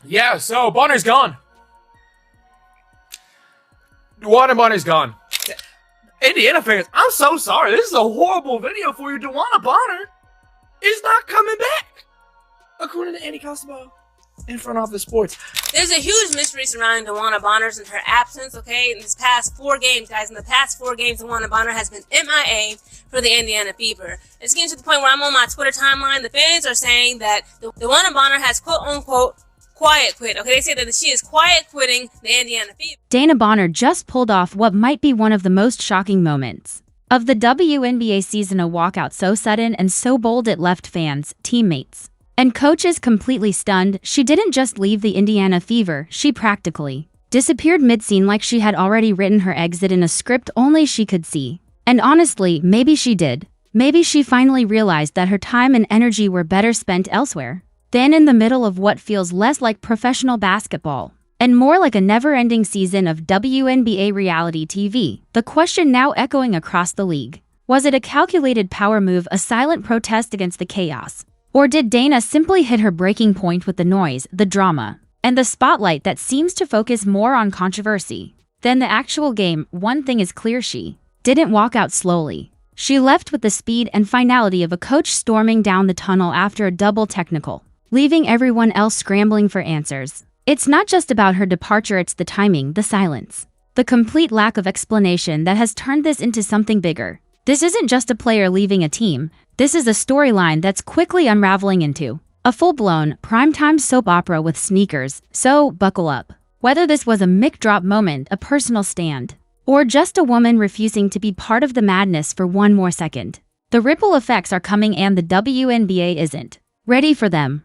Yeah, so Bonner's gone. Dewanna Bonner's gone. Indiana fans, I'm so sorry. This is a horrible video for you. Dewanna Bonner is not coming back, according to Andy Costabile in Front Office Sports. There's a huge mystery surrounding Dewanna Bonner and her absence, okay? In this past 4 games, guys, in the past 4 games, Dewanna Bonner has been MIA for the Indiana Fever. It's getting to the point where I'm on my Twitter timeline. The fans are saying that Dewanna Bonner has quote-unquote quiet quit. Okay, they say that she is quiet quitting the Indiana Fever. Dana Bonner just pulled off what might be one of the most shocking moments of the WNBA season, a walkout so sudden and so bold it left fans, teammates, and coaches completely stunned. She didn't just leave the Indiana Fever, she practically disappeared mid-scene like she had already written her exit in a script only she could see. And honestly, maybe she did. Maybe she finally realized that her time and energy were better spent elsewhere than in the middle of what feels less like professional basketball and more like a never-ending season of WNBA reality TV. The question now echoing across the league: was it a calculated power move, a silent protest against the chaos? Or did Dana simply hit her breaking point with the noise, the drama, and the spotlight that seems to focus more on controversy than the actual game? One thing is clear: she didn't walk out slowly. She left with the speed and finality of a coach storming down the tunnel after a double technical, leaving everyone else scrambling for answers. It's not just about her departure, it's the timing, the silence, the complete lack of explanation that has turned this into something bigger. This isn't just a player leaving a team, this is a storyline that's quickly unraveling into a full-blown, primetime soap opera with sneakers, so buckle up. Whether this was a mic drop moment, a personal stand, or just a woman refusing to be part of the madness for one more second, the ripple effects are coming and the WNBA isn't ready for them.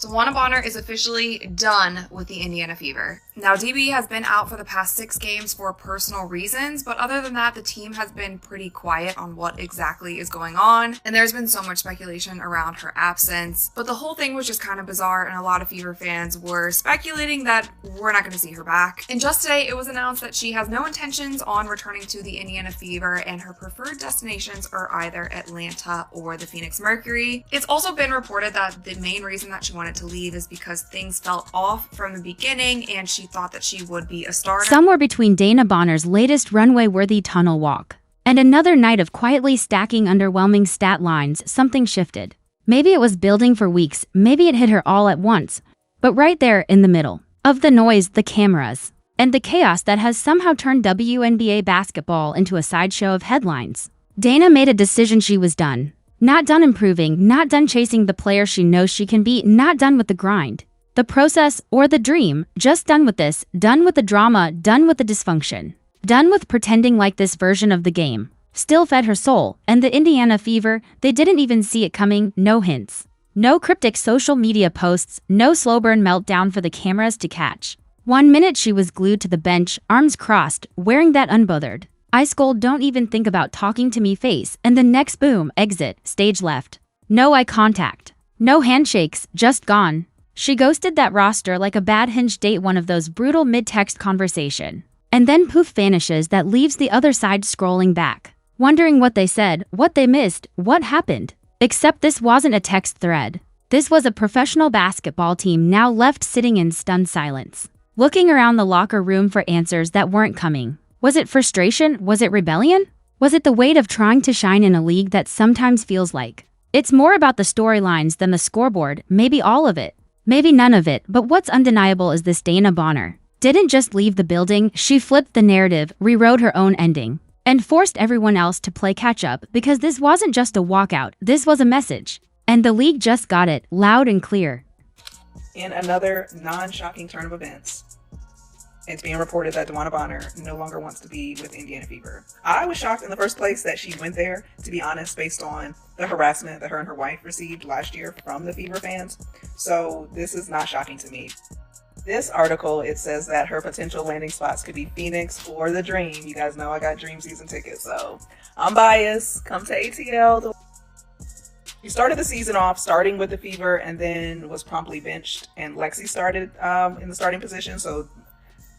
Dewanna Bonner is officially done with the Indiana Fever. Now, DB has been out for the past 6 games for personal reasons, but other than that, the team has been pretty quiet on what exactly is going on, and there's been so much speculation around her absence. But the whole thing was just kind of bizarre, and a lot of Fever fans were speculating that we're not going to see her back. And just today, it was announced that she has no intentions on returning to the Indiana Fever, and her preferred destinations are either Atlanta or the Phoenix Mercury. It's also been reported that the main reason that she wanted to leave is because things felt off from the beginning, and she thought that she would be a starter. Somewhere between Dana Bonner's latest runway-worthy tunnel walk and another night of quietly stacking underwhelming stat lines, something shifted. Maybe it was building for weeks, maybe it hit her all at once, but right there in the middle of the noise, the cameras, and the chaos that has somehow turned WNBA basketball into a sideshow of headlines, Dana made a decision. She was done. Not done improving, not done chasing the player she knows she can be, not done with the grind, the process, or the dream, just done with this, done with the drama, done with the dysfunction, done with pretending like this version of the game still fed her soul. And the Indiana Fever, they didn't even see it coming. No hints, no cryptic social media posts, no slow burn meltdown for the cameras to catch. One minute she was glued to the bench, arms crossed, wearing that unbothered, ice cold "don't even think about talking to me" face, and the next boom, exit, stage left. No eye contact, no handshakes, just gone. She ghosted that roster like a bad Hinge date, one of those brutal mid-text conversation. And then poof, vanishes. That leaves the other side scrolling back, wondering what they said, what they missed, what happened. Except this wasn't a text thread. This was a professional basketball team now left sitting in stunned silence, looking around the locker room for answers that weren't coming. Was it frustration? Was it rebellion? Was it the weight of trying to shine in a league that sometimes feels like it's more about the storylines than the scoreboard? Maybe all of it, maybe none of it, but what's undeniable is this: Dana Bonner didn't just leave the building, she flipped the narrative, rewrote her own ending, and forced everyone else to play catch-up, because this wasn't just a walkout, this was a message. And the league just got it, loud and clear. In another non-shocking turn of events, it's being reported that Dewanna Bonner no longer wants to be with Indiana Fever. I was shocked in the first place that she went there, to be honest, based on the harassment that her and her wife received last year from the Fever fans. So this is not shocking to me. This article, it says that her potential landing spots could be Phoenix or the Dream. You guys know I got Dream season tickets, so I'm biased. Come to ATL. He started the season off starting with the Fever and then was promptly benched, and Lexi started in the starting position, so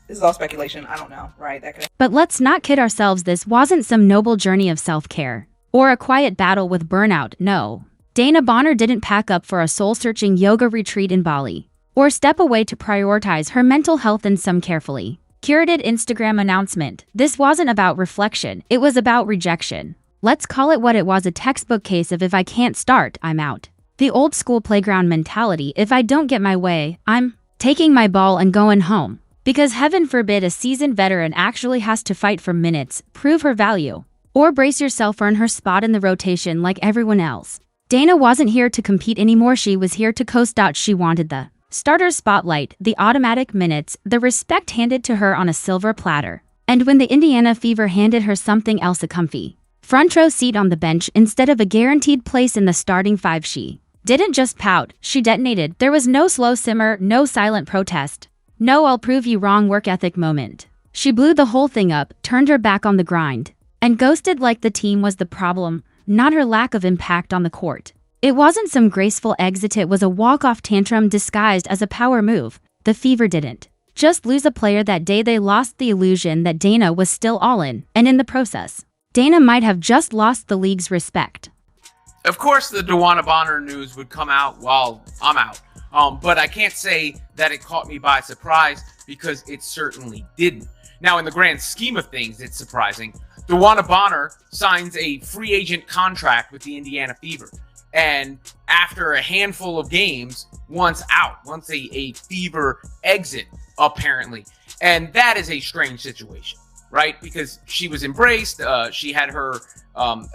this is all speculation. I don't know, right? But let's not kid ourselves. This wasn't some noble journey of self-care or a quiet battle with burnout. No. Dana Bonner didn't pack up for a soul-searching yoga retreat in Bali. or step away to prioritize her mental health in some carefully curated Instagram announcement. This wasn't about reflection, it was about rejection. Let's call it what it was, a textbook case of if I can't start, I'm out. The old school playground mentality, if I don't get my way, I'm taking my ball and going home. Because heaven forbid a seasoned veteran actually has to fight for minutes, prove her value, or brace yourself earn her spot in the rotation like everyone else. Dana wasn't here to compete anymore, she was here to coast out. She wanted the starter's spotlight, the automatic minutes, the respect handed to her on a silver platter. And when the Indiana Fever handed her something else, a comfy front row seat on the bench instead of a guaranteed place in the starting five, she didn't just pout, she detonated. There was no slow simmer, no silent protest, no I'll prove you wrong work ethic moment. She blew the whole thing up, turned her back on the grind, and ghosted like the team was the problem, not her lack of impact on the court. It wasn't some graceful exit, it was a walk-off tantrum disguised as a power move. The Fever didn't just lose a player that day, they lost the illusion that Dana was still all in, and in the process, Dana might have just lost the league's respect. Of course, the Dewanna Bonner news would come out while I'm out. But I can't say that it caught me by surprise because it certainly didn't. Now, in the grand scheme of things, it's surprising. Dewanna Bonner signs a free agent contract with the Indiana Fever. And after a handful of games, wants a Fever exit, apparently. And that is a strange situation, right? Because she was embraced. She had her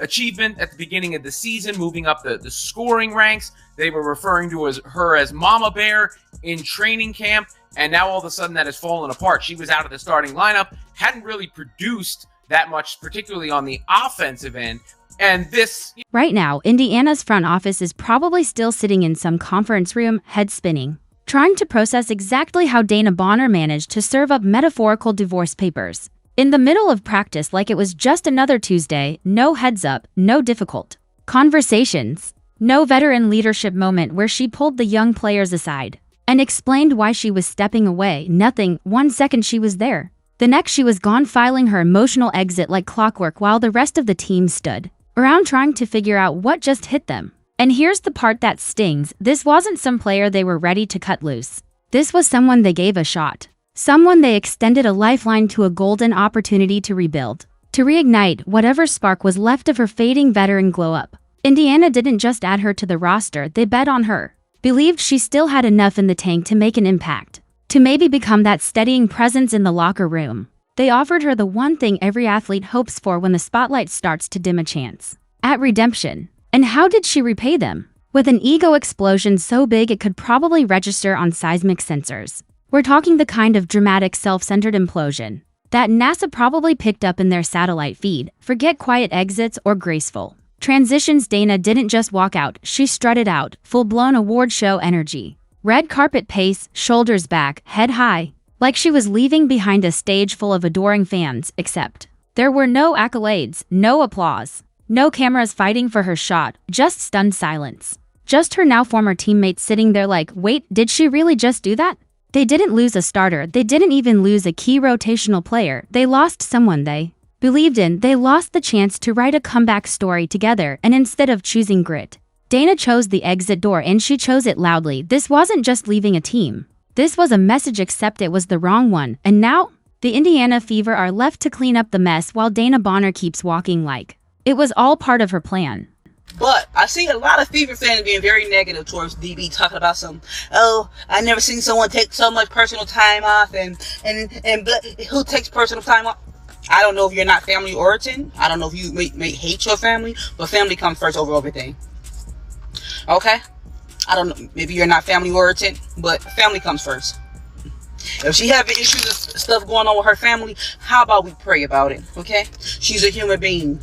achievement at the beginning of the season, moving up the scoring ranks. They were referring to her as Mama Bear in training camp. And now all of a sudden that has fallen apart. She was out of the starting lineup, hadn't really produced that much, particularly on the offensive end. And this... Right now, Indiana's front office is probably still sitting in some conference room, head spinning, trying to process exactly how Dana Bonner managed to serve up metaphorical divorce papers in the middle of practice like it was just another Tuesday. No heads up, no difficult conversations, no veteran leadership moment where she pulled the young players aside and explained why she was stepping away. Nothing. 1 second she was there, the next she was gone, filing her emotional exit like clockwork while the rest of the team stood around trying to figure out what just hit them. And here's the part that stings. This wasn't some player they were ready to cut loose. This was someone they gave a shot. Someone they extended a lifeline to, a golden opportunity to rebuild, to reignite whatever spark was left of her fading veteran glow up. Indiana didn't just add her to the roster, they bet on her. Believed she still had enough in the tank to make an impact, to maybe become that steadying presence in the locker room. They offered her the one thing every athlete hopes for when the spotlight starts to dim, a chance at redemption. And how did she repay them? With an ego explosion so big it could probably register on seismic sensors. We're talking the kind of dramatic, self-centered implosion that NASA probably picked up in their satellite feed. Forget quiet exits or graceful transitions. Dana didn't just walk out, she strutted out, full-blown award show energy. Red carpet pace, shoulders back, head high, like she was leaving behind a stage full of adoring fans, except there were no accolades, no applause, no cameras fighting for her shot, just stunned silence. Just her now former teammates sitting there like, wait, did she really just do that? They didn't lose a starter, they didn't even lose a key rotational player, they lost someone they believed in. They lost the chance to write a comeback story together, and instead of choosing grit, Dana chose the exit door, and she chose it loudly. This wasn't just leaving a team. This was a message, except it was the wrong one. And now, the Indiana Fever are left to clean up the mess while Dana Bonner keeps walking like it was all part of her plan. But I see a lot of Fever fans being very negative towards DB, talking about I never seen someone take so much personal time off, and who takes personal time off? I don't know if you're not family origin. I don't know if you may hate your family, but family comes first over everything. Okay? I don't know. Maybe you're not family origin, but family comes first. If she having issues and stuff going on with her family, how about we pray about it? Okay? She's a human being.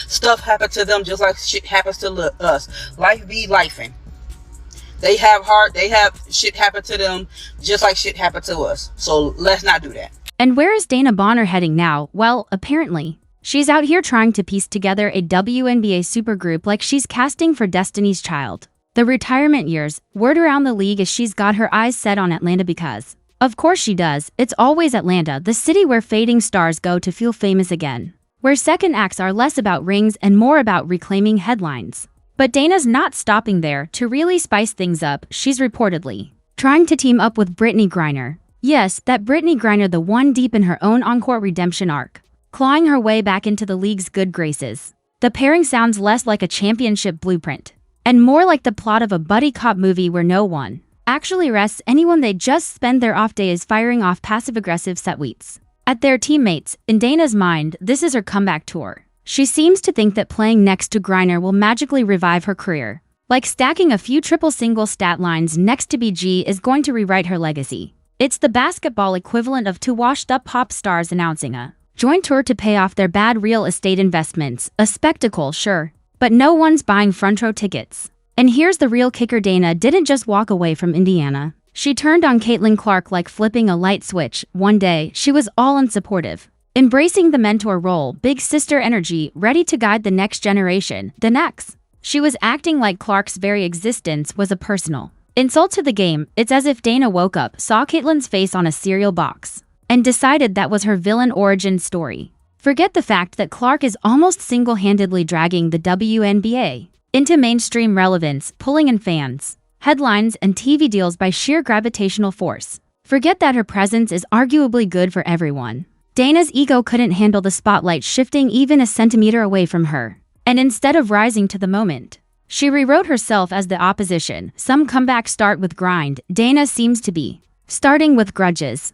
Stuff happens to them just like shit happens to us. Life be lifing. They have shit happen to them just like shit happened to us. So let's not do that. And where is Dana Bonner heading now? Well, apparently, she's out here trying to piece together a WNBA supergroup like she's casting for Destiny's Child. The retirement years, word around the league is she's got her eyes set on Atlanta because, of course she does, it's always Atlanta, the city where fading stars go to feel famous again. Where second acts are less about rings and more about reclaiming headlines. But Dana's not stopping there. To really spice things up, she's reportedly trying to team up with Brittany Griner. Yes, that Brittany Griner, the one deep in her own on-court redemption arc, clawing her way back into the league's good graces. The pairing sounds less like a championship blueprint, and more like the plot of a buddy cop movie where no one actually arrests anyone. They just spend their off days firing off passive-aggressive set tweets at their teammates. In Dana's mind, this is her comeback tour. She seems to think that playing next to Griner will magically revive her career. Like stacking a few triple single stat lines next to BG is going to rewrite her legacy. It's the basketball equivalent of two washed-up pop stars announcing a joint tour to pay off their bad real estate investments. A spectacle, sure, but no one's buying front row tickets. And here's the real kicker: Dana didn't just walk away from Indiana. She turned on Caitlin Clark like flipping a light switch. One day, she was all unsupportive, embracing the mentor role, big sister energy, ready to guide the next generation. The next, she was acting like Clark's very existence was a personal insult to the game. It's as if Dana woke up, saw Caitlin's face on a cereal box, and decided that was her villain origin story. Forget the fact that Clark is almost single-handedly dragging the WNBA into mainstream relevance, pulling in fans, headlines, and TV deals by sheer gravitational force. Forget that her presence is arguably good for everyone. Dana's ego couldn't handle the spotlight shifting even a centimeter away from her, and instead of rising to the moment, she rewrote herself as the opposition. Some comebacks start with grind. Dana seems to be starting with grudges.